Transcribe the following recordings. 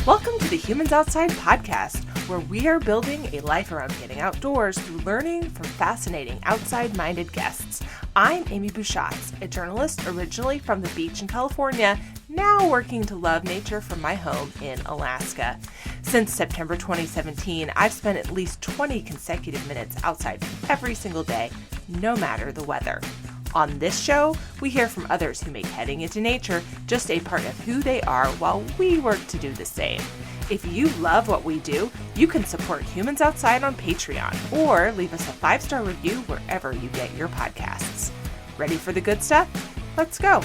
Welcome to the Humans Outside podcast, where we are building a life around getting outdoors through learning from fascinating outside-minded guests. I'm Amy Bouchatz, a journalist originally from the beach in California, now working to love nature from my home in Alaska. Since September 2017, I've spent at least 20 consecutive minutes outside every single day, no matter the weather. On this show, we hear from others who make heading into nature just a part of who they are while we work to do the same. If you love what we do, you can support Humans Outside on Patreon or leave us a 5-star review wherever you get your podcasts. Ready for the good stuff? Let's go.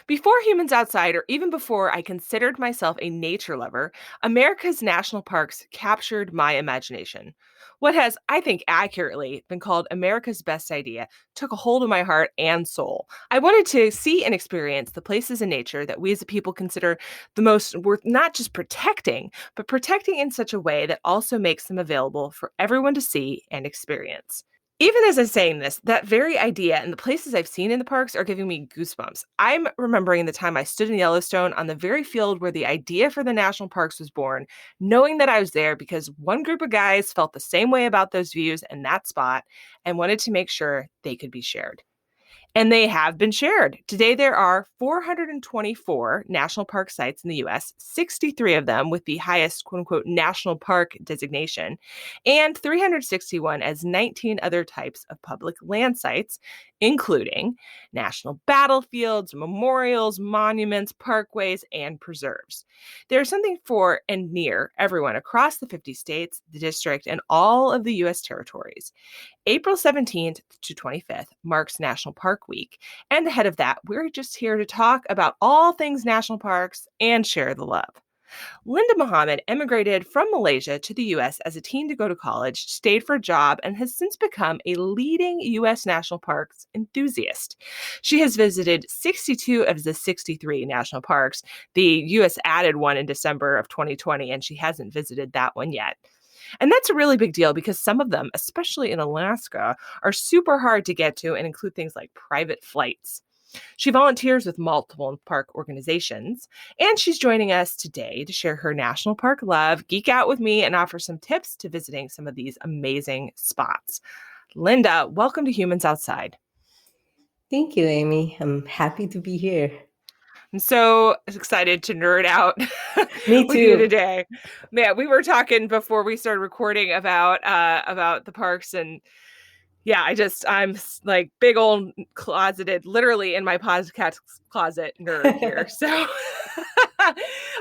Before Humans Outside, or even before I considered myself a nature lover, America's national parks captured my imagination. What has, I think accurately, been called America's best idea took a hold of my heart and soul. I wanted to see and experience the places in nature that we as a people consider the most worth not just protecting, but protecting in such a way that also makes them available for everyone to see and experience. Even as I'm saying this, that very idea and the places I've seen in the parks are giving me goosebumps. I'm remembering the time I stood in Yellowstone on the very field where the idea for the national parks was born, knowing that I was there because one group of guys felt the same way about those views and that spot and wanted to make sure they could be shared. And they have been shared. Today, there are 424 national park sites in the U.S., 63 of them with the highest quote-unquote national park designation, and 361 as 19 other types of public land sites, including national battlefields, memorials, monuments, parkways, and preserves. There's something for and near everyone across the 50 states, the district, and all of the U.S. territories. April 17th to 25th marks National Park Week, and ahead of that, we're just here to talk about all things national parks and share the love. Linda Mohammad immigrated from Malaysia to the U.S. as a teen to go to college, stayed for a job, and has since become a leading U.S. national parks enthusiast. She has visited 62 of the 63 national parks. The U.S. added one in December of 2020, and she hasn't visited that one yet. And that's a really big deal because some of them, especially in Alaska, are super hard to get to and include things like private flights. She volunteers with multiple park organizations, and she's joining us today to share her national park love, geek out with me, and offer some tips to visiting some of these amazing spots. Linda, welcome to Humans Outside. Thank you, Amy. I'm happy to be here. I'm so excited to nerd out Me with you too. today. Man, we were talking before we started recording about the parks, and yeah, I'm like big old closeted, literally in my podcast closet nerd here. So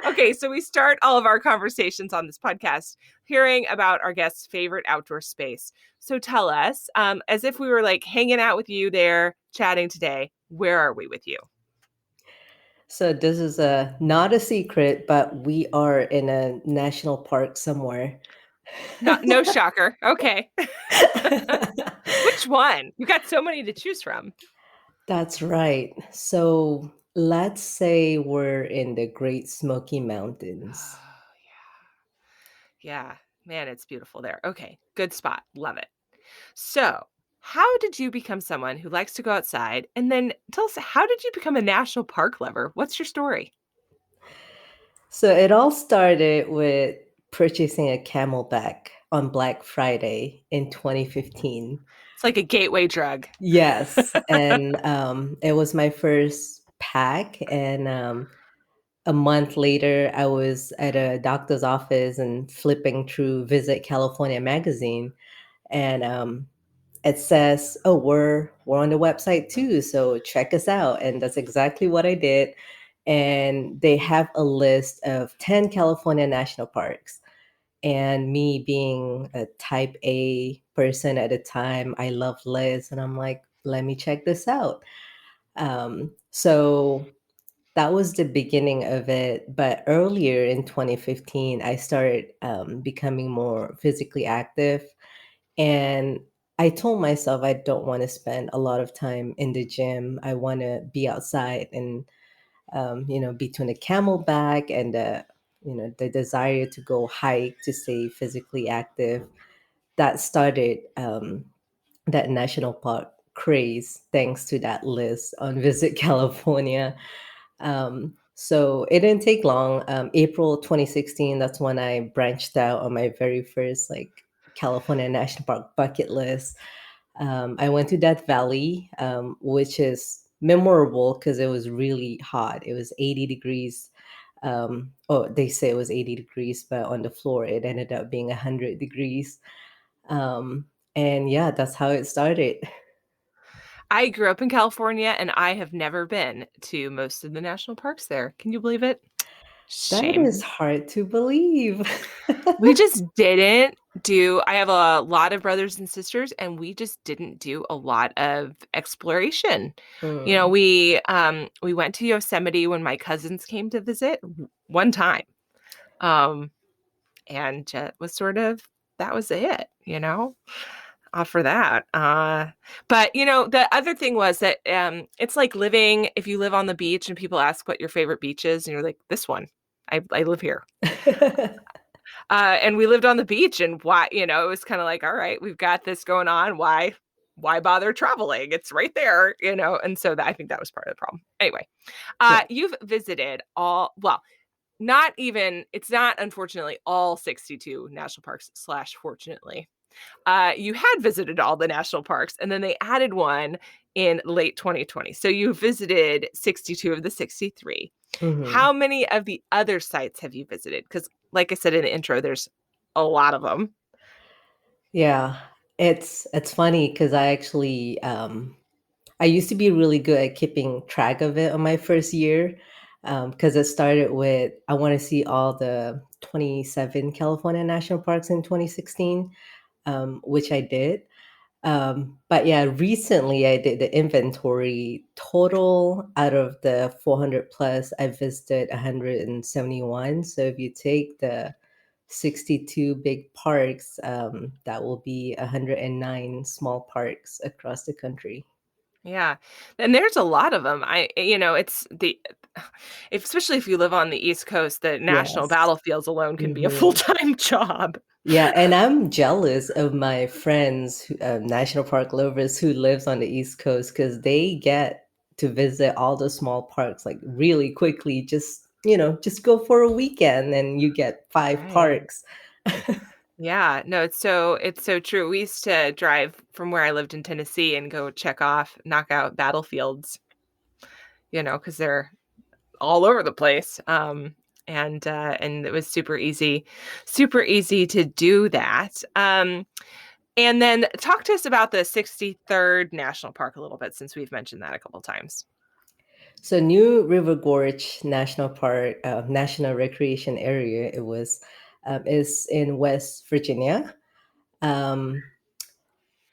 okay, so we start all of our conversations on this podcast hearing about our guest's favorite outdoor space. So tell us, as if we were like hanging out with you there, chatting today, where are we with you? So this is not a secret, but we are in a national park somewhere. No shocker. Okay. Which one? You got so many to choose from. That's right. So let's say we're in the Great Smoky Mountains. Oh, yeah. Yeah. Man, it's beautiful there. Okay. Good spot. Love it. So, how did you become someone who likes to go outside? And then tell us, how did you become a national park lover? What's your story? So it all started with purchasing a Camelback on Black Friday in 2015. It's like a gateway drug. Yes, and it was my first pack, and a month later, I was at a doctor's office and flipping through Visit California magazine, and it says, "Oh, we're on the website too, so check us out." And that's exactly what I did. And they have a list of 10 California national parks. And me being a type A person at the time, I love lists, and I'm like, let me check this out. So that was the beginning of it. But earlier in 2015, I started becoming more physically active. And I told myself I don't want to spend a lot of time in the gym. I want to be outside and, between the camelback and the desire to go hike to stay physically active, that started that national park craze thanks to that list on Visit California. So it didn't take long. April 2016, that's when I branched out on my very first like California National Park bucket list. I went to Death Valley, which is memorable because it was really hot. It was 80 degrees. Oh, they say it was 80 degrees, but on the floor it ended up being 100 degrees. Um, and yeah, that's how it started. I grew up in California and I have never been to most of the national parks there. Can you believe it? That is Shame. hard to believe. We just didn't do, I have a lot of brothers and sisters, and we just didn't do a lot of exploration. Hmm. We went to Yosemite when my cousins came to visit one time. Um, and was sort of that was it for that. But the other thing was that it's like living if you live on the beach and people ask what your favorite beach is, and you're like, this one. I live here. And we lived on the beach, and it was kind of like, all right, we've got this going on. Why bother traveling? It's right there. And so I think that was part of the problem. Anyway, Yeah. you've visited well, not even, it's not unfortunately all 62 national parks slash fortunately. You had visited all the national parks, and then they added one in late 2020. So you visited 62 of the 63. Hmm. How many of the other sites have you visited? Because, like I said in the intro, there's a lot of them. Yeah. It's funny because I used to be really good at keeping track of it on my first year. Because it started with I want to see all the 27 California national parks in 2016, which I did. But yeah, recently I did the inventory. Total out of the 400 plus, I visited 171. So if you take the 62 big parks, that will be 109 small parks across the country. Yeah. And there's a lot of them. It's especially if you live on the East Coast, the national Yes. battlefields alone can be a Hmm. full-time job. Yeah, and I'm jealous of my friends, national park lovers who lives on the East Coast because they get to visit all the small parks like really quickly. Just go for a weekend and you get five Right. parks. Yeah, no, it's so true. We used to drive from where I lived in Tennessee and go knock out battlefields, because they're all over the place. And it was super easy to do that. And then talk to us about the 63rd National Park a little bit, since we've mentioned that a couple times. So New River Gorge National Park, National Recreation Area, is in West Virginia. Um,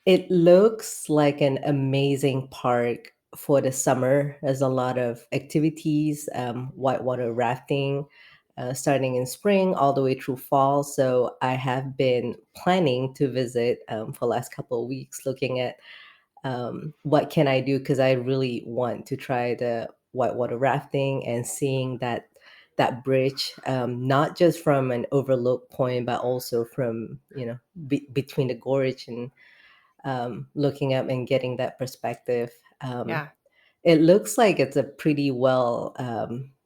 It looks like an amazing park for the summer. There's a lot of activities, whitewater rafting, starting in spring all the way through fall. So I have been planning to visit for the last couple of weeks, looking at what can I do because I really want to try the whitewater rafting and seeing that bridge, not just from an overlook point, but also from between the gorge and looking up and getting that perspective. Yeah. It looks like it's a pretty well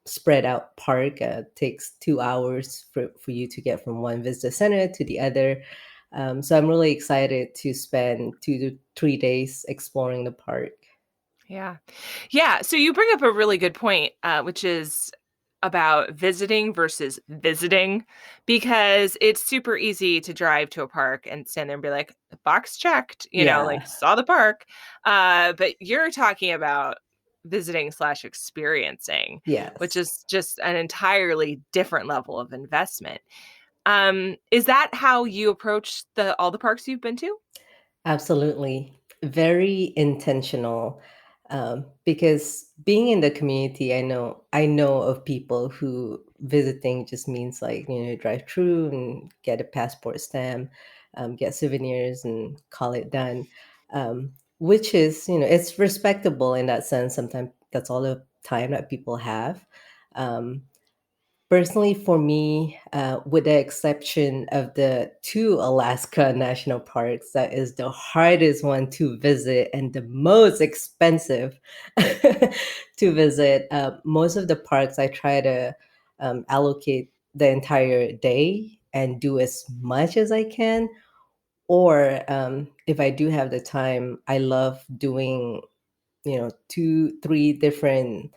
spread out park. Takes 2 hours for you to get from one visitor center to the other. So I'm really excited to spend 2 to 3 days exploring the park. Yeah. Yeah. So you bring up a really good point, which is about visiting versus visiting, because it's super easy to drive to a park and stand there and be like, box checked, Yeah. like saw the park. But you're talking about visiting slash experiencing, which Yes. is just an entirely different level of investment. Is that how you approach all the parks you've been to? Absolutely. Very intentional. Because being in the community, I know of people who visiting just means like, drive through and get a passport stamp, get souvenirs and call it done. Which is, it's respectable in that sense. Sometimes that's all the time that people have. Um, Personally, for me, with the exception of the two Alaska national parks, that is the hardest one to visit and the most expensive to visit. Most of the parks, I try to allocate the entire day and do as much as I can. Or if I do have the time, I love doing, 2 3 different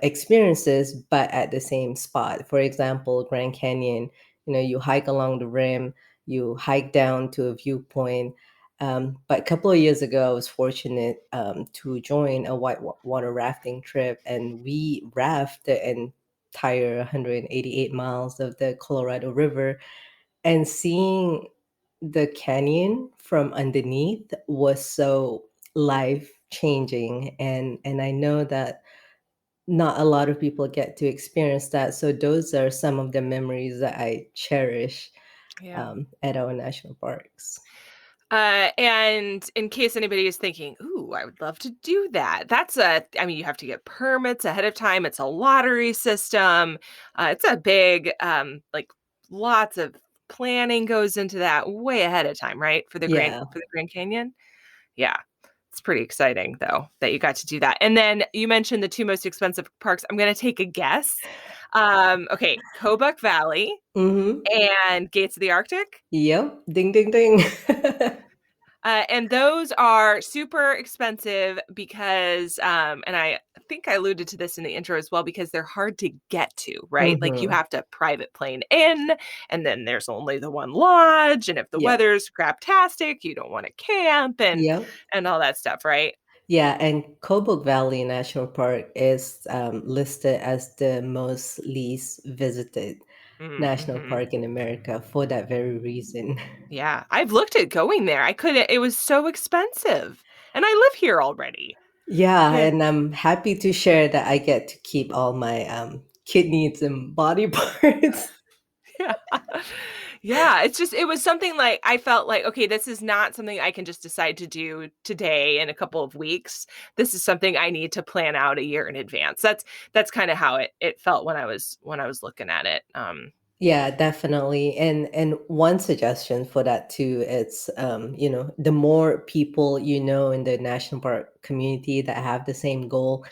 experiences but at the same spot. For example, Grand Canyon, you hike along the rim, you hike down to a viewpoint. But a couple of years ago, I was fortunate to join a whitewater rafting trip, and we raft the entire 188 miles of the Colorado River. And seeing the canyon from underneath was so life changing, and I know that not a lot of people get to experience that. So those are some of the memories that I cherish Yeah. at our national parks. And in case anybody is thinking, "Ooh, I would love to do that." I mean, you have to get permits ahead of time. It's a lottery system. It's a big, like lots of planning goes into that way ahead of time, right? Yeah. For the Grand Canyon. Yeah. It's pretty exciting though that you got to do that. And then you mentioned the two most expensive parks. I'm going to take a guess. Okay, Kobuk Valley Mm-hmm. and Gates of the Arctic. Yep. Ding, ding, ding. And those are super expensive because, and I think I alluded to this in the intro as well, because they're hard to get to, right? Like you Mm-hmm. have to private plane in, and then there's only the one lodge. And if the Yep. weather's craptastic, you don't want to camp Yep. and all that stuff, right? Yeah, and Kobuk Valley National Park is listed as the most least visited national Mm-hmm. park in America for that very reason. Yeah, I've looked at going there. I couldn't, it was so expensive. And I live here already. Yeah, Yeah. and I'm happy to share that I get to keep all my kidneys and body parts. Yeah. Yeah, it's just it was something like I felt like, okay, this is not something I can just decide to do today in a couple of weeks. This is something I need to plan out a year in advance. That's kind of how it felt when I was looking at it. Yeah, definitely. And one suggestion for that too, it's the more people in the national park community that have the same goal,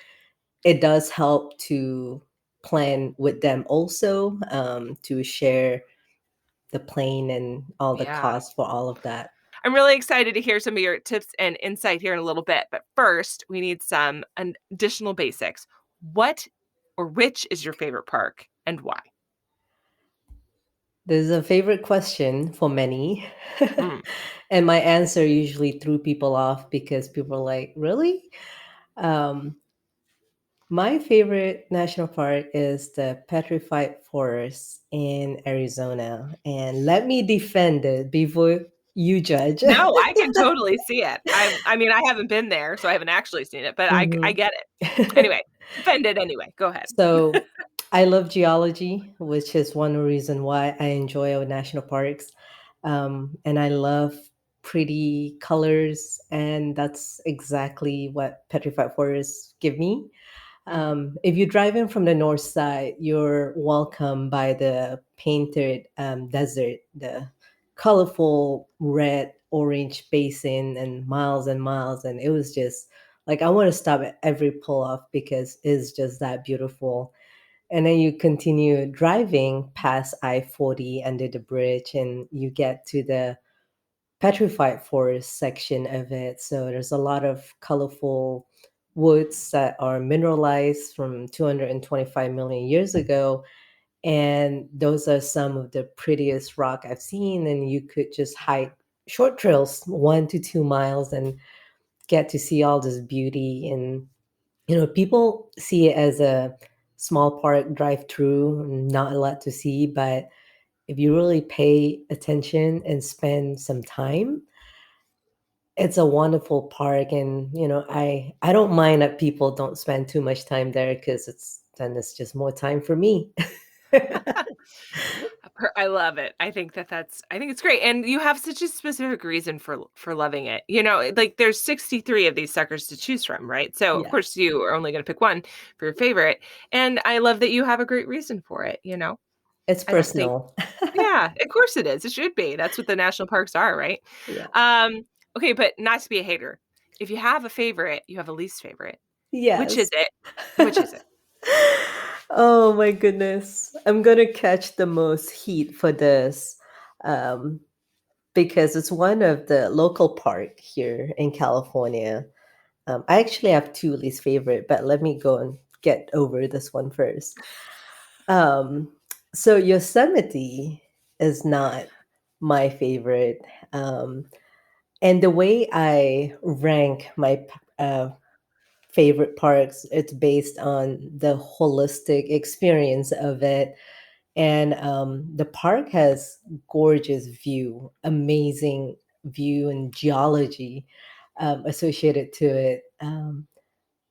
it does help to plan with them also, to share the plane and all the Yeah. costs for all of that. I'm really excited to hear some of your tips and insight here in a little bit, but first, we need some additional basics. What or which is your favorite park and why? This is a favorite question for many. Mm. And my answer usually threw people off because people are like, really? Um, my favorite national park is the Petrified Forest in Arizona. And let me defend it before you judge. No, I can totally see it. I mean, I haven't been there, so I haven't actually seen it, but I Mhm. get it. Anyway, defend it anyway. Go ahead. So I love geology, which is one reason why I enjoy our national parks. And I love pretty colors, and that's exactly what Petrified Forests give me. Mm, If you drive in from the north side, you're welcomed by the painted desert, the colorful red, orange basin, and miles. And it was just like I want to stop at every pull off because it's just that beautiful. And then you continue driving past I-40 under the bridge, and you get to the Petrified Forest section of it. So there's a lot of colorful woods that are mineralized from 225 million years ago. And those are some of the prettiest rock I've seen. And you could just hike short trails, 1 to 2 miles, and get to see all this beauty. And, people see it as a small park drive through, not a lot to see. But if you really pay attention and spend some time, it's a wonderful park. And I don't mind that people don't spend too much time there, because it's just more time for me. I love it. I think it's great. And you have such a specific reason for loving it. Like there's 63 of these suckers to choose from, right? So of Yeah, course you are only going to pick one for your favorite. And I love that you have a great reason for it. it's I don't think personal. Yeah, of course it is. It should be. That's what the national parks are, right? Yeah. Um okay, but not to be a hater. If you have a favorite, you have a least favorite. Which is Yes. it? Which is it? Oh my goodness. I'm gonna catch the most heat for this. Um, because it's one of the local park here in California. I actually have two least favorite, but let me go and get over this one first. Um, so Yosemite is not my favorite. Um, and the way I rank my favorite parks, it's based on the holistic experience of it. And the park has gorgeous view, amazing view and geology associated to it.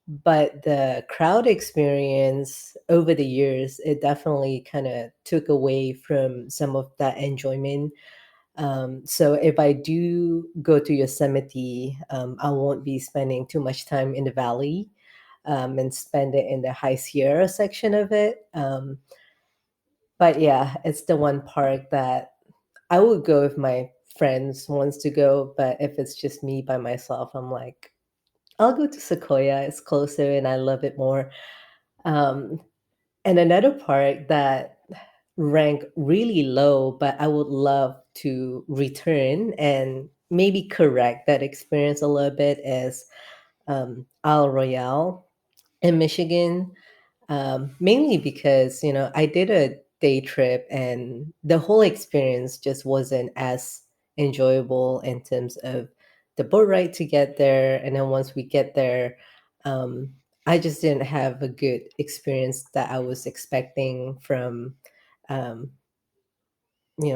But the crowd experience over the years, it definitely kind of took away from some of that enjoyment. So if I do go to Yosemite, I won't be spending too much time in the valley and spend it in the High Sierra section of it. But yeah, it's the one park that I would go if my friends wants to go, but if it's just me by myself, I'm like, I'll go to Sequoia. It's closer and I love it more. Um, and another park that rank really low, but I would love to return and maybe correct that experience a little bit is Isle Royale in Michigan. Mainly because, I did a day trip and the whole experience just wasn't as enjoyable in terms of the boat ride to get there. And then once we get there, um, I just didn't have a good experience that I was expecting um,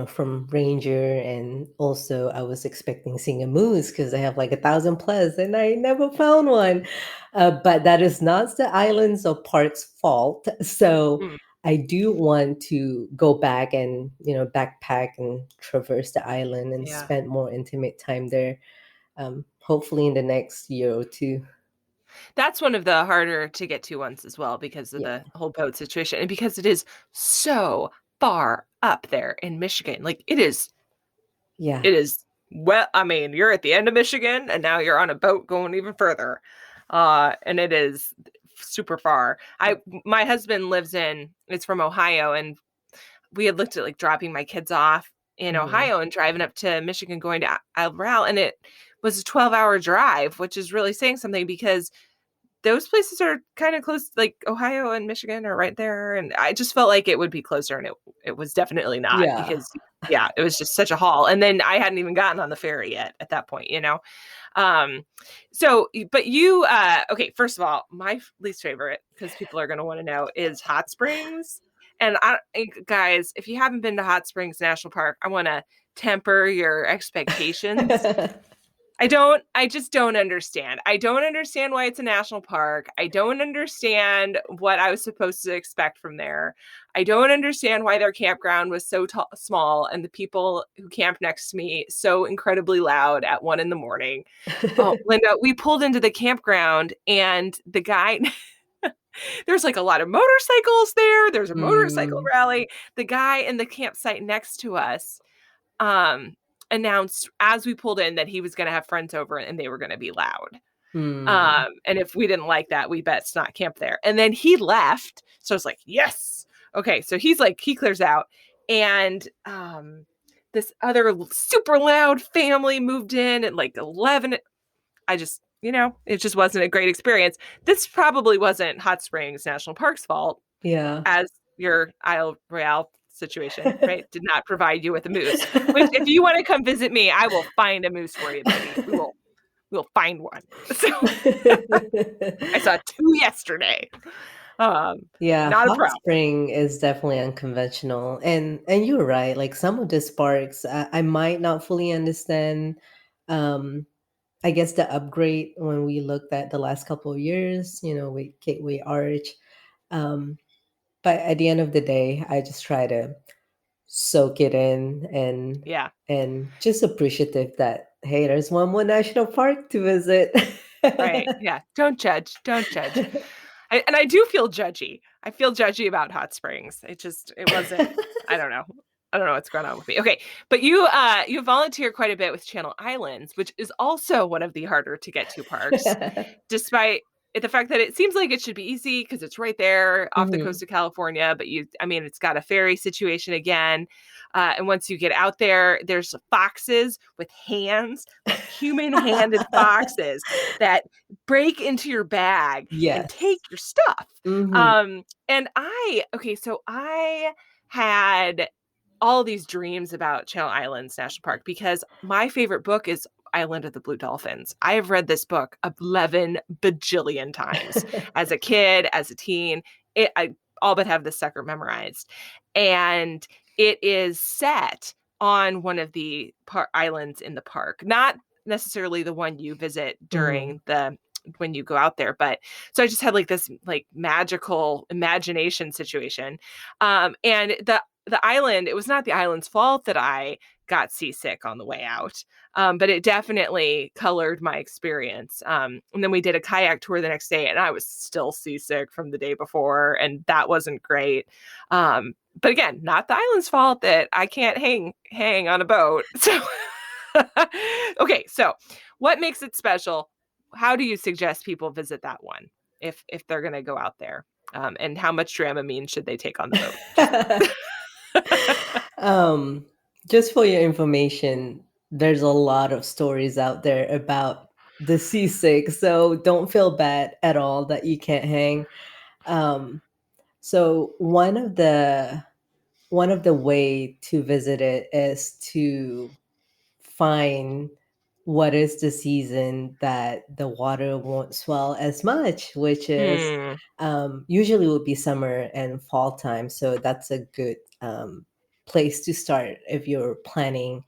from Ranger, and also I was expecting seeing a moose because I have like 1,000 plus, and I never found one. But that is not the islands or park's fault. So Hmm, I do want to go back and backpack and traverse the island and yeah. spend more intimate time there. Hopefully in the next year or two. That's one of the harder to get to ones as well because of Yeah, the whole boat situation and because it is so far up there in Michigan. Like yeah, it is well, I mean, you're at the end of Michigan and now you're on a boat going even further. And it is super far. I My husband lives in it's from Ohio, and we had looked at like dropping my kids off in mhm. Ohio and driving up to Michigan going to Isle Royale, and it was a 12-hour drive, which is really saying something because those places are kind of close, like Ohio and Michigan are right there. And I just felt like it would be closer, and it was definitely not Yeah. because, yeah, it was just such a haul. And then I hadn't even gotten on the ferry yet at that point. Um, but okay, first of all, my least favorite, because people are going to want to know, is hot springs. And guys, if you haven't been to Hot Springs National Park, I want to temper your expectations. I just don't understand. I don't understand why it's a national park. I don't understand what I was supposed to expect from there. I don't understand why their campground was so small and the people who camped next to me so incredibly loud at 1 in the morning. Oh, Linda, we pulled into the campground and the guy, there's like a lot of motorcycles there. There's a motorcycle Mm, rally. The guy in the campsite next to us um announced as we pulled in that he was going to have friends over and they were going to be loud. mm. And if we didn't like that, we best not camp there. And then he left. So I was like, yes. Okay. So he clears out. And this other super loud family moved in at like 11. It just wasn't a great experience. This probably wasn't Hot Springs National Park's fault, Yeah. as your Isle Royale situation, right? Did not provide you with a moose. Which, if you want to come visit me, I will find a moose for you, baby. We'll find one. So I saw two yesterday. Um, Yeah, Not a hot problem. spring is definitely unconventional, and you're right. Like some of the sparks, I might not fully understand. Um, I guess the upgrade when we looked at the last couple of years, with Gateway Arch. Um, but at the end of the day, I just try to soak it in Yeah. and just appreciative that hey, there's one more national park to visit. Right. Yeah. Don't judge. Don't judge. And I do feel judgy. I feel judgy about hot springs. It wasn't, I don't know. I don't know what's going on with me. Okay. But you volunteer quite a bit with Channel Islands, which is also one of the harder to get to parks, despite the fact that it seems like it should be easy because it's right there off the Mhm. coast of California. But I mean, it's got a ferry situation again. And once you get out there, there's foxes with hands, like human-handed foxes that break into your bag and Yes. take your stuff. Mhm. And okay, so I had all these dreams about Channel Islands National Park because my favorite book is Island of the Blue Dolphins. I have read this book 11 bajillion times as a kid, as a teen. I all but have the sucker memorized. And it is set on one of the islands in the park, not necessarily the one you visit Mhm. during the when you go out there, but so I just had like this like magical imagination situation. And the island, it was not the island's fault that I got seasick on the way out. But it definitely colored my experience. And then we did a kayak tour the next day, and I was still seasick from the day before, and that wasn't great. But again, not the island's fault that I can't hang on a boat. So okay, so what makes it special? How do you suggest people visit that one if they're going to go out there? And how much Dramamine should they take on the boat? Just Um, just for your information, there's a lot of stories out there about the seasick, so don't feel bad at all that you can't hang. Um, so one of the way to visit it is to find what is the season that the water won't swell as much, which is hmm. usually would be summer and fall time. So that's a good place to start if you're planning.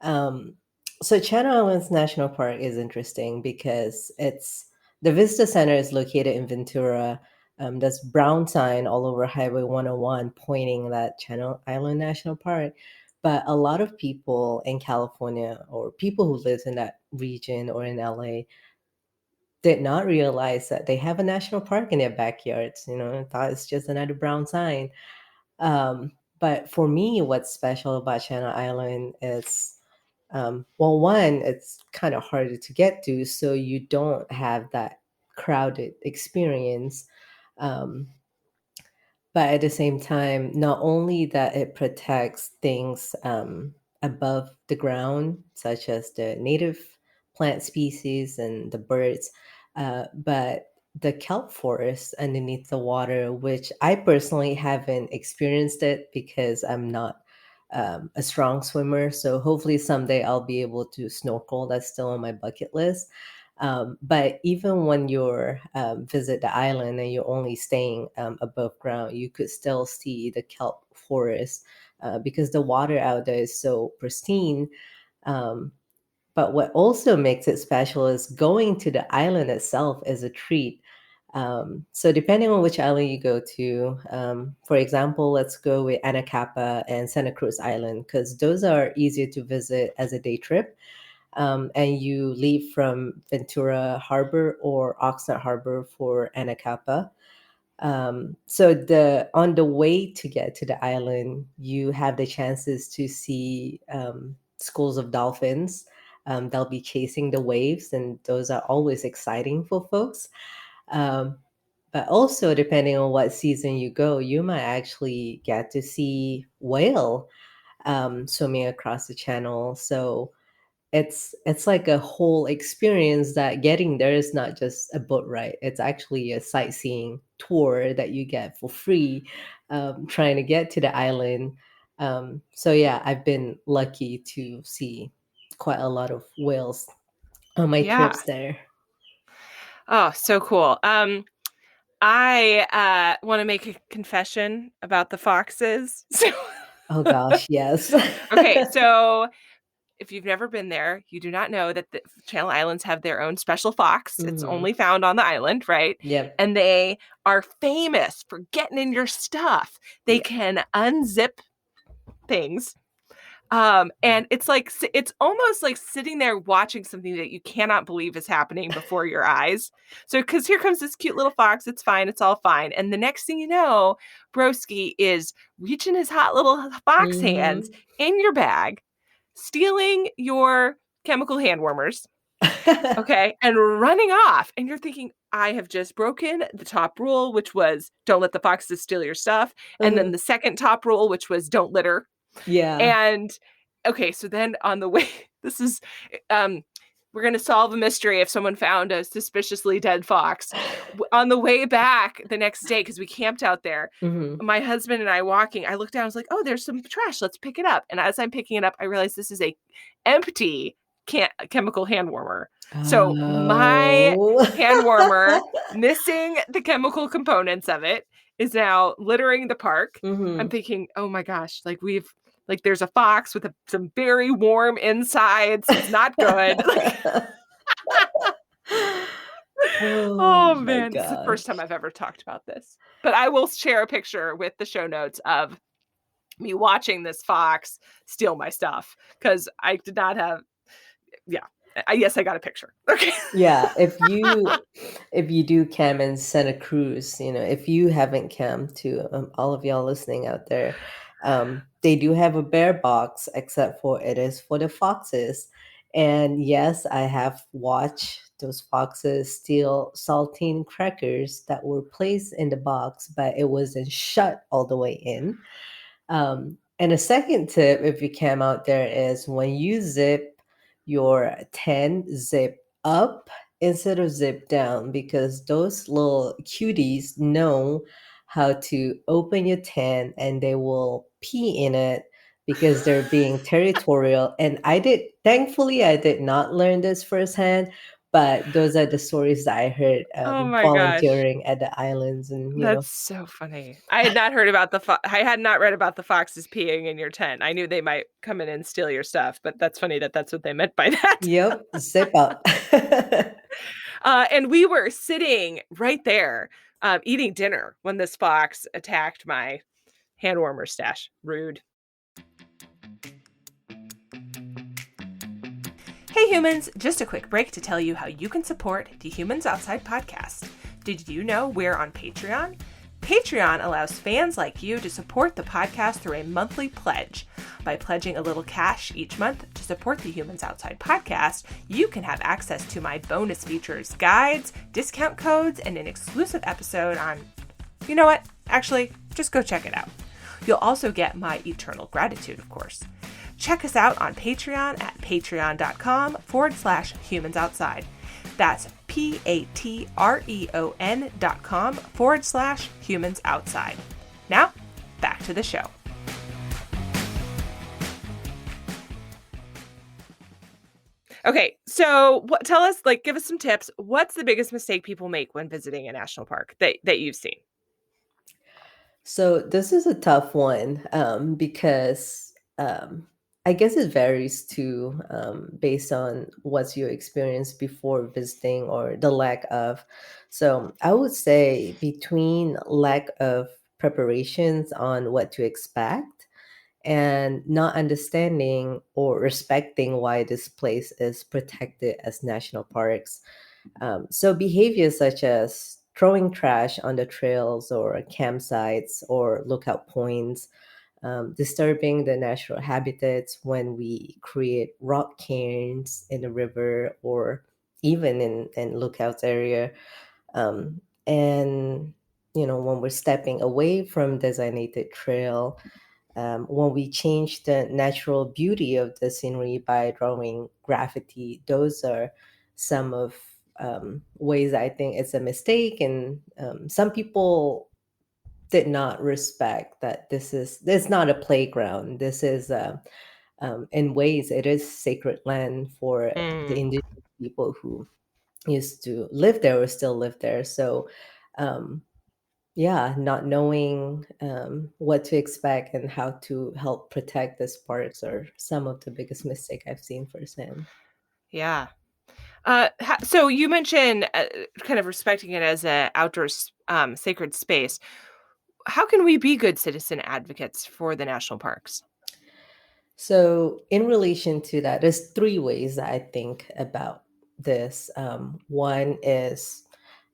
um, so Channel Islands National Park is interesting because it's the visitor center is located in Ventura. There's brown sign all over Highway 101 pointing that Channel Island National Park. But a lot of people in California or people who live in that region or in LA did not realize that they have a national park in their backyards. You know, thought it's just another brown sign. But for me, what's special about Channel Island is well, one, it's kind of harder to get to, so you don't have that crowded experience. Um, but at the same time, not only that it protects things above the ground, such as the native plant species and the birds, but the kelp forest underneath the water, which I personally haven't experienced it because I'm not a strong swimmer. So hopefully someday I'll be able to snorkel. That's still on my bucket list. But even when you're visit the island and you're only staying above ground, you could still see the kelp forest because the water out there is so pristine. Um, but what also makes it special is going to the island itself is a treat. So depending on which island you go to, for example, let's go with Anacapa and Santa Cruz Island because those are easier to visit as a day trip, and you leave from Ventura Harbor or Oxnard Harbor for Anacapa. So the on the way to get to the island, you have the chances to see schools of dolphins. They'll be chasing the waves, and those are always exciting for folks. Um, but also, depending on what season you go, you might actually get to see whale swimming across the channel. So it's like a whole experience that getting there is not just a boat ride. It's actually a sightseeing tour that you get for free, trying to get to the island. So yeah, I've been lucky to see quite a lot of whales on my Yeah. trips there. Oh, so cool. I want to make a confession about the foxes. So Oh gosh, yes. okay, so if you've never been there, you do not know that the Channel Islands have their own special fox. It's Hmm. only found on the island, right? Yep. And they are famous for getting in your stuff. They Yeah. can unzip things. And it's almost like sitting there watching something that you cannot believe is happening before your eyes. So, because here comes this cute little fox, it's fine, it's all fine. And the next thing you know, Broski is reaching his hot little fox hands Mhm. in your bag, stealing your chemical hand warmers, okay, and running off. And you're thinking, I have just broken the top rule, which was don't let the foxes steal your stuff. And then Uh, the second top rule, which was don't litter. yeah. And okay, so then on the way, this is um we're going to solve a mystery if someone found a suspiciously dead fox. On the way back the next day, because we camped out there, Mhm. my husband and I walking, I looked down, I was like, oh, there's some trash. Let's pick it up. And as I'm picking it up, I realized this is a empty chemical hand warmer. So my Oh. hand warmer, missing the chemical components of it, is now littering the park. I'm Mhm. thinking, oh my gosh, like there's a fox with some very warm insides. It's not good. Like, Oh oh my man, this is the first time gosh. I've ever talked about this. But I will share a picture with the show notes of me watching this fox steal my stuff because I did not have. Yeah, yes, I got a picture. Okay. Yeah, if you do camp in Santa Cruz, if you haven't camped to all of y'all listening out there, they do have a bear box, except for it is for the foxes. And yes, I have watched those foxes steal saltine crackers that were placed in the box, but it wasn't shut all the way in. And a second tip, if you camp out there, is when you zip your tent, zip up instead of zip down, because those little cuties know how to open your tent and they will pee in it because they're being territorial. And thankfully, I did not learn this firsthand, but those are the stories that I heard Oh my gosh. volunteering at the islands and. That's so funny. I had not heard about I had not read about the foxes peeing in your tent. I knew they might come in and steal your stuff, but that's funny that that's what they meant by that. Yep, zip up. And we were sitting right there, eating dinner when this fox attacked my hand warmer stash. Rude. Hey humans, just a quick break to tell you how you can support the Humans Outside podcast. Did you know we're on Patreon? Patreon allows fans like you to support the podcast through a monthly pledge. By pledging a little cash each month to support the Humans Outside podcast, you can have access to my bonus features, guides, discount codes, and an exclusive episode on... You know what? Actually, just go check it out. You'll also get my eternal gratitude, of course. Check us out on Patreon at patreon.com/humansoutside. That's patreon.com/humansoutside. Now, back to the show. Okay, so tell us, give us some tips. What's the biggest mistake people make when visiting a national park that you've seen? So this is a tough one because I guess it varies too based on what's your experience before visiting or the lack of. So I would say between lack of preparations on what to expect and not understanding or respecting why this place is protected as national parks. So behaviors such as throwing trash on the trails or campsites or lookout points, disturbing the natural habitats when we create rock cairns in the river or even in lookouts area. And when we're stepping away from designated trail, when we change the natural beauty of the scenery by drawing graffiti, those are some of ways I think it's a mistake. And some people did not respect that this not a playground. This is in ways it is sacred land for the Mm, indigenous people who used to live there or still live there. So um, yeah, not knowing what to expect and how to help protect the parks are some of the biggest mistake I've seen firsthand. yeah. So you mentioned kind of respecting it as a outdoor sacred space. How can we be good citizen advocates for the national parks? So, in relation to that, there's three ways that I think about this. One is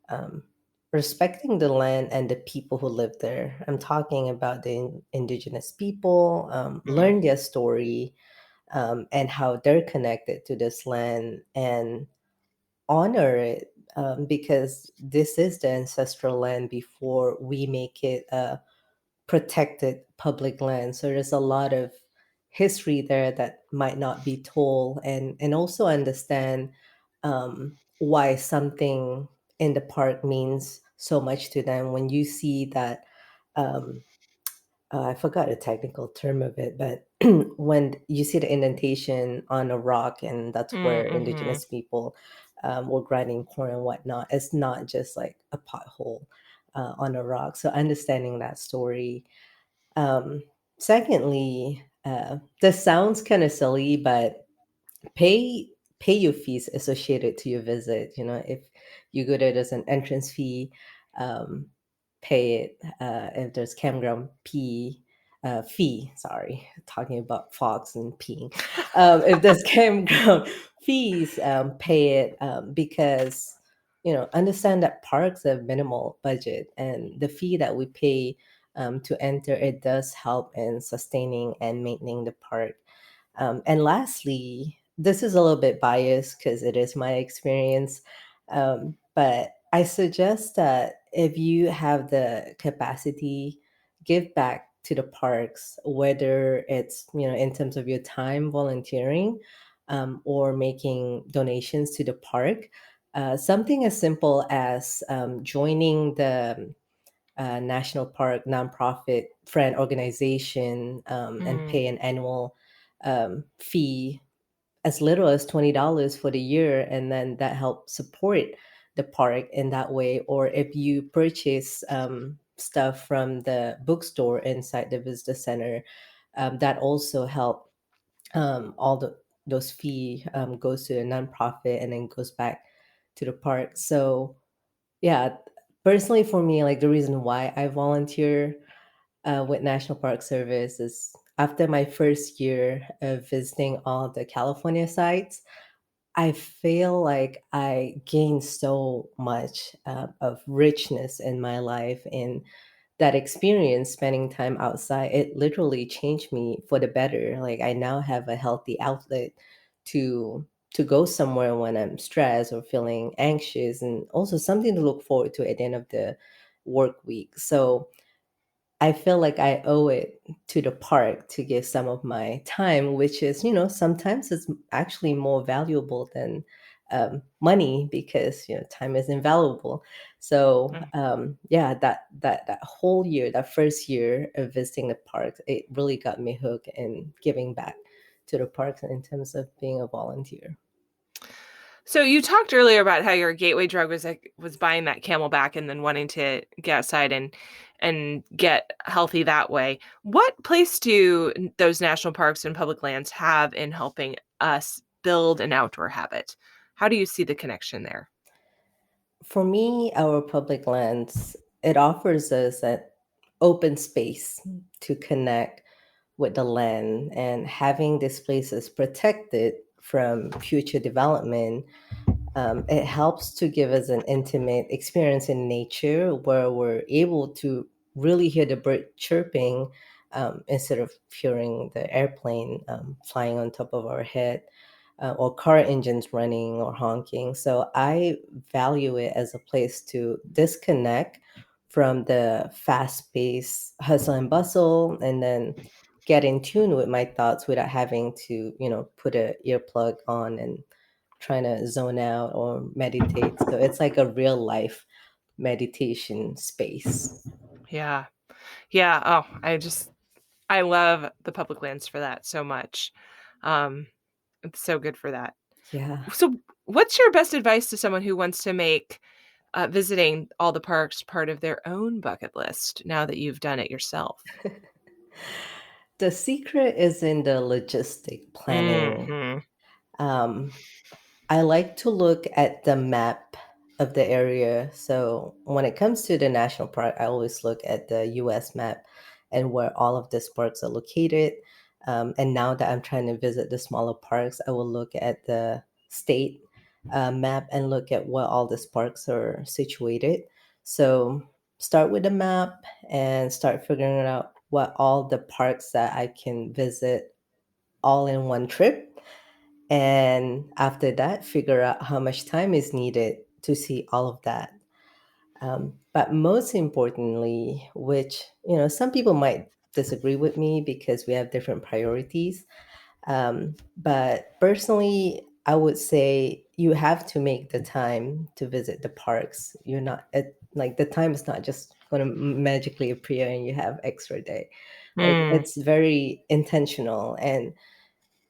um, respecting the land and the people who live there. I'm talking about the indigenous people, Mm, learn their story, and how they're connected to this land, and honor it, because this is the ancestral land before we make it a protected public land. So there's a lot of history there that might not be told, and also understand why something in the park means so much to them. When you see that, um, I forgot a technical term of it, but when you see the indentation on a rock, and that's where mm-hmm. indigenous people were grinding corn and whatnot, it's not just like a pothole on a rock. So understanding that story. um, Secondly, this sounds kind of silly, but pay pay your fees associated to your visit. You know, if you go there, there's an entrance fee. Um, Pay it. If there's campground fee, sorry, talking about fox and peeing. If there's campground fees, pay it, because understand that parks have minimal budget, and the fee that we pay to enter, it does help in sustaining and maintaining the park. And lastly, this is a little bit biased because it is my experience, but I suggest that if you have the capacity, give back to the parks, whether it's in terms of your time volunteering, or making donations to the park. Something as simple as joining the national park nonprofit friend organization, and Mm. pay an annual fee as little as $20 for the year, and then that helps support the park in that way. Or if you purchase stuff from the bookstore inside the visitor center, that also help. All those fee goes to a nonprofit and then goes back to the park. So yeah, personally for me, like the reason why I volunteer with National Park Service is after my first year of visiting all the California sites, I feel like I gained so much of richness in my life, and that experience spending time outside, it literally changed me for the better. Like I now have a healthy outlet to to go somewhere when I'm stressed or feeling anxious, and also something to look forward to at the end of the work week. So I feel like I owe it to the park to give some of my time, which is, sometimes it's actually more valuable than money, because time is invaluable. So yeah, that whole year, that first year of visiting the park, it really got me hooked in giving back to the parks in terms of being a volunteer. So you talked earlier about how your gateway drug was like was buying that Camelback and then wanting to get outside and get healthy that way. What place do those national parks and public lands have in helping us build an outdoor habit? How do you see the connection there? For me, our public lands, it offers us an open space to connect with the land, and having these places protected from future development, it helps to give us an intimate experience in nature where we're able to really hear the bird chirping, instead of hearing the airplane flying on top of our head, or car engines running or honking. So I value it as a place to disconnect from the fast paced hustle and bustle, and then get in tune with my thoughts without having to, put a earplug on and trying to zone out or meditate. So it's like a real life meditation space. Yeah. Yeah. Oh, I love the public lands for that so much. Um, it's so good for that. Yeah. So, what's your best advice to someone who wants to make visiting all the parks part of their own bucket list now that you've done it yourself? The secret is in the logistic planning. Hmm. Um, I like to look at the map of the area. So when it comes to the national park, I always look at the US map and where all of these parks are located. And now that I'm trying to visit the smaller parks, I will look at the state map and look at where all these parks are situated. So start with the map and start figuring out what all the parks that I can visit all in one trip. And after that, figure out how much time is needed to see all of that. But most importantly, which, some people might disagree with me because we have different priorities. But personally, I would say you have to make the time to visit the parks. You're not like the time is not just going to magically appear and you have extra day. Like Mm, it's very intentional, and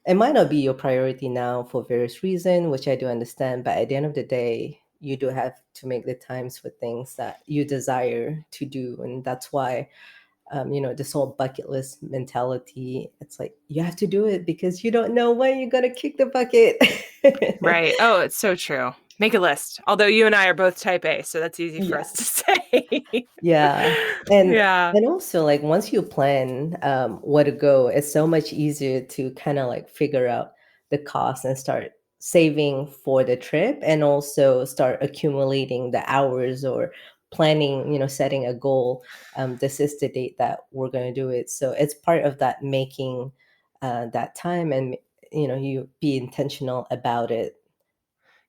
it might not be your priority now for various reasons, which I do understand. But at the end of the day, you do have to make the times for things that you desire to do, and that's why this whole bucket list mentality, it's like you have to do it because you don't know when you're gonna kick the bucket. right. Oh, it's so true. Make a list. Although you and I are both type A, so that's easy for Yeah. us to say. Yeah. And Yeah. and also like once you plan where to go, it's so much easier to kind of like figure out the cost and start saving for the trip, and also start accumulating the hours or planning, setting a goal. This is the date that we're going to do it. So it's part of that making that time, and you be intentional about it.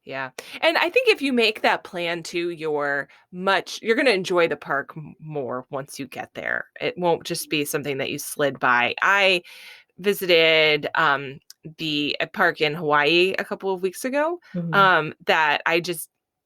Yeah. And I think if you make that plan too, you're going to enjoy the park more once you get there. It won't just be something that you slid by. I visited the a park in Hawaii a couple of weeks ago Mhm. that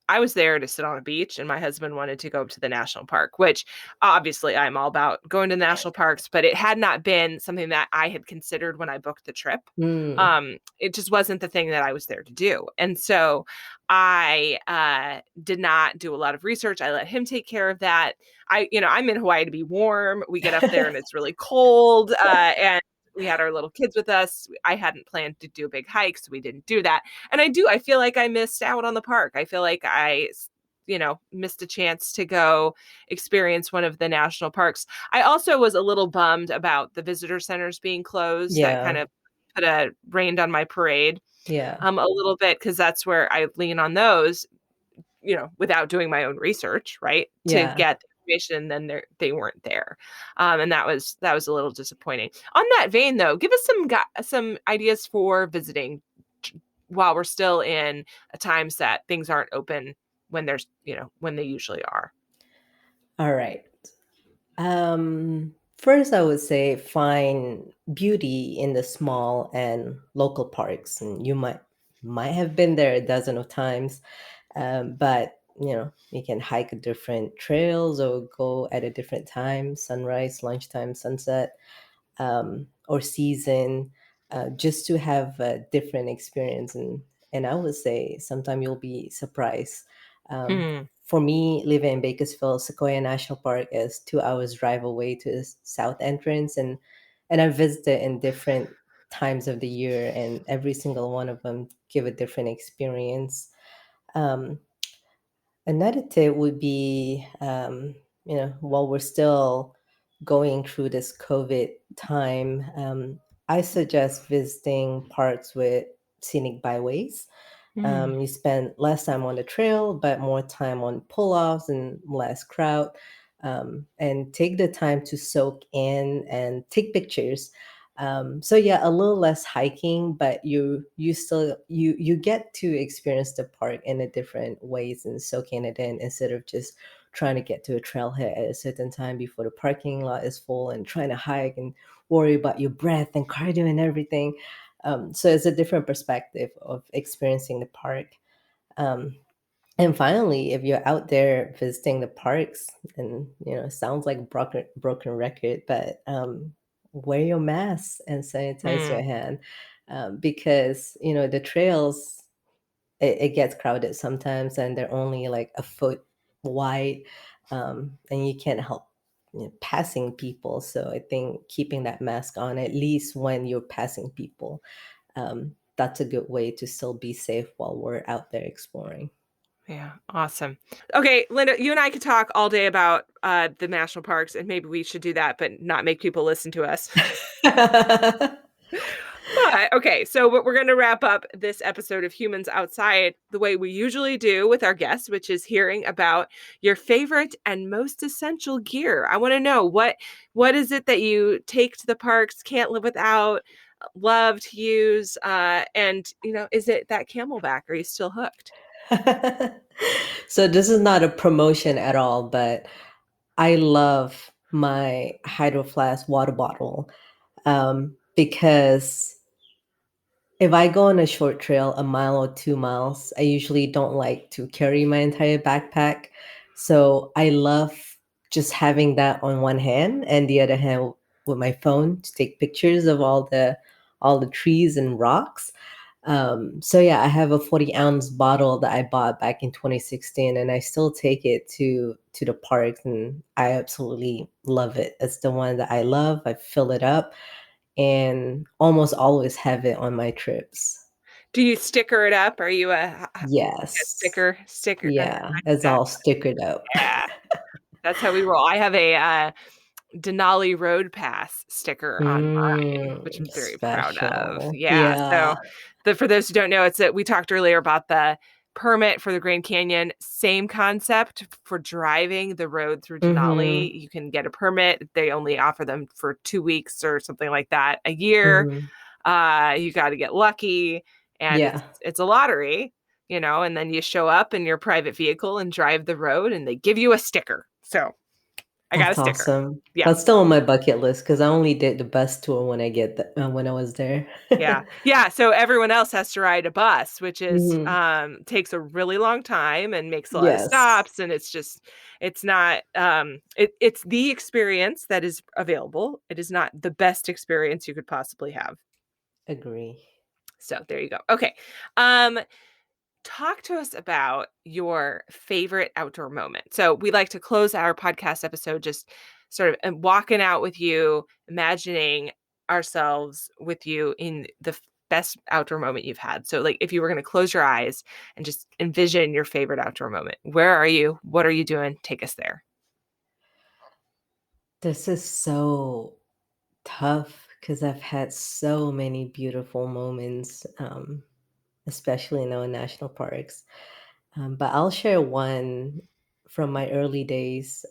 I was there to sit on a beach, and my husband wanted to go to the national park, which obviously I'm all about going to the national parks, but it had not been something that I had considered when I booked the trip. Mm. It just wasn't the thing that I was there to do. And so I did not do a lot of research. I let him take care of that. I'm in Hawaii to be warm. We get up there and it's really cold. And we had our little kids with us. I hadn't planned to do a big hike, so we didn't do that. And I feel like I missed out on the park. I feel like missed a chance to go experience one of the national parks. I also was a little bummed about the visitor centers being closed. That kind Yeah. of put a rained on my parade Yeah. a little bit, because that's where I lean on those, without doing my own research, right? To Yeah. get the information, then they weren't there, and that was a little disappointing. On that vein, though, give us some ideas for visiting while we're still in a time set. Things aren't open when when they usually are. All right. First, I would say find beauty in the small and local parks, and you might have been there a dozen of times, but you can hike different trails or go at a different time: sunrise, lunchtime, sunset, or season, just to have a different experience. And I would say sometimes you'll be surprised. Hmm. For me, living in Bakersfield, Sequoia National Park is 2 hours drive away to the south entrance, and I visited in different times of the year, and every single one of them give a different experience. Um, Another tip would be, while we're still going through this COVID time, I suggest visiting parks with scenic byways. Hmm. You spend less time on the trail, but more time on pull offs and less crowd. And take the time to soak in and take pictures. So yeah, a little less hiking, but you still you get to experience the park in a different ways and soaking it in, instead of just trying to get to a trailhead at a certain time before the parking lot is full and trying to hike and worry about your breath and cardio and everything. So it's a different perspective of experiencing the park. Um, and finally, if you're out there visiting the parks, and it sounds like broken record, but wear your mask and sanitize your Hmm. hand, because the trails, it gets crowded sometimes, and they're only like a foot wide, and you can't help passing people. So I think keeping that mask on, at least when you're passing people, that's a good way to still be safe while we're out there exploring. Yeah, awesome. Okay, Linda, you and I could talk all day about the national parks, and maybe we should do that, but not make people listen to us. But okay, so we're going to wrap up this episode of Humans Outside the way we usually do with our guests, which is hearing about your favorite and most essential gear. I want to know what is it that you take to the parks, can't live without, love to use, and is it that Camelback? Are you still hooked? So this is not a promotion at all, but I love my Hydro Flask water bottle because if I go on a short trail, a mile or 2 miles, I usually don't like to carry my entire backpack. So I love just having that on one hand and the other hand with my phone to take pictures of all the trees and rocks. So yeah, I have a 40-ounce bottle that I bought back in 2016, and I still take it to the parks, and I absolutely love it. It's the one that I love. I fill it up and almost always have it on my trips. Do you sticker it up? Are you a Yes. sticker? Yeah, it's all stickered up. Yeah, that's how we roll. I have a Denali Road Pass sticker on mine, which I'm very proud of. Special. Yeah. Yeah. So, for those who don't know, it's that we talked earlier about the permit for the Grand Canyon. Same concept for driving the road through Mhm. Denali. You can get a permit. They only offer them for 2 weeks or something like that a year. Mhm. You got to get lucky, and Yeah. it's a lottery, and then you show up in your private vehicle and drive the road, and they give you a sticker. So I got a That's sticker. awesome. Yeah. That's still on my bucket list because I only did the bus tour when I was there. Yeah. Yeah, so everyone else has to ride a bus, which is, Mhm. takes a really long time and makes a lot of Yes. stops, and it's not, it's the experience that is available. It is not the best experience you could possibly have. Agree. So there you go. Okay. Um, Talk to us about your favorite outdoor moment. So we like to close our podcast episode just sort of walking out with you, imagining ourselves with you in the best outdoor moment you've had. So like if you were going to close your eyes and just envision your favorite outdoor moment, where are you? What are you doing? Take us there. This is so tough because I've had so many beautiful moments, especially in our national parks. But I'll share one from my early days.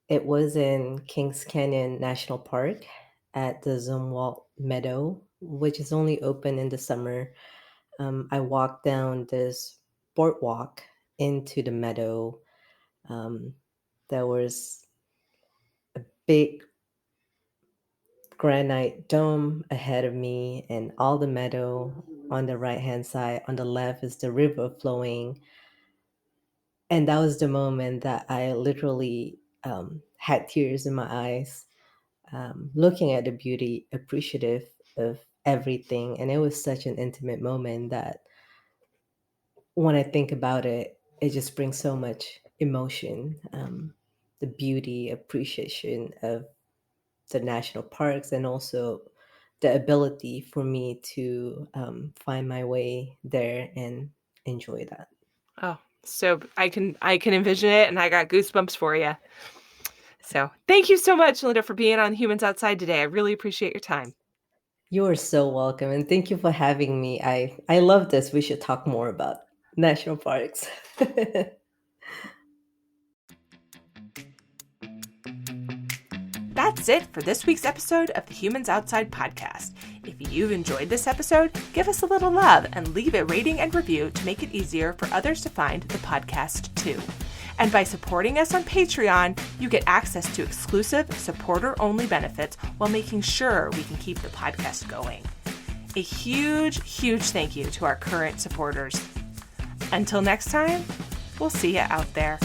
It was in Kings Canyon National Park at the Zumwalt Meadow, which is only open in the summer. I walked down this boardwalk into the meadow. Um, there was a big granite dome ahead of me, and all the meadow on the right hand side. On the left is the river flowing. And that was the moment that I literally had tears in my eyes, looking at the beauty, appreciative of everything. And it was such an intimate moment that when I think about it, it just brings so much emotion. The beauty, appreciation of the national parks, and also the ability for me to find my way there and enjoy that. Oh, so I can envision it, and I got goosebumps for you. So thank you so much, Linda, for being on Humans Outside today. I really appreciate your time. You are so welcome, and thank you for having me. I love this. We should talk more about national parks. That's it for this week's episode of the Humans Outside podcast. If you've enjoyed this episode, give us a little love and leave a rating and review to make it easier for others to find the podcast too. And by supporting us on Patreon, you get access to exclusive supporter-only benefits while making sure we can keep the podcast going. A huge, huge thank you to our current supporters. Until next time, we'll see you out there.